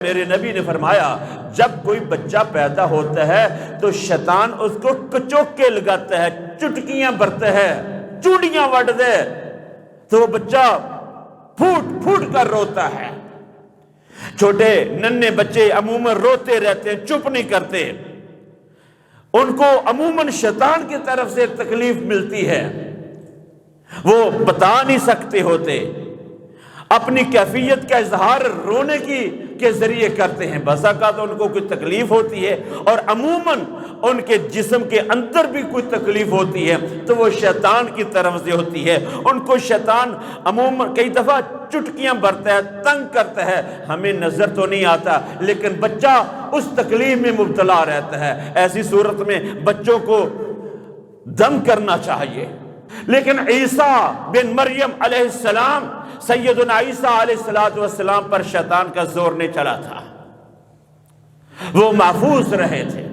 میرے نبی نے فرمایا جب کوئی بچہ پیدا ہوتا ہے تو شیطان اس کو کچوکے لگاتا ہے، چٹکیاں برتا ہے، چوڑیاں وڈ دے تو وہ بچہ پھوٹ پھوٹ کر روتا ہے۔ چھوٹے ننھے بچے عموماً روتے رہتے ہیں، چپ نہیں کرتے، ان کو عموماً شیطان کی طرف سے تکلیف ملتی ہے، وہ بتا نہیں سکتے ہوتے، اپنی کیفیت کا اظہار رونے کے ذریعے کرتے ہیں۔ بس اوقات ان کو کوئی تکلیف ہوتی ہے اور عموماً ان کے جسم کے اندر بھی کوئی تکلیف ہوتی ہے تو وہ شیطان کی طرف سے ہوتی ہے۔ ان کو شیطان عموماً کئی دفعہ چٹکیاں برتا ہے، تنگ کرتا ہے، ہمیں نظر تو نہیں آتا لیکن بچہ اس تکلیف میں مبتلا رہتا ہے۔ ایسی صورت میں بچوں کو دم کرنا چاہیے۔ لیکن عیسیٰ بن مریم علیہ السلام، سیدنا عیسیٰ علیہ السلام پر شیطان کا زور نہیں چلا تھا، وہ محفوظ رہے تھے۔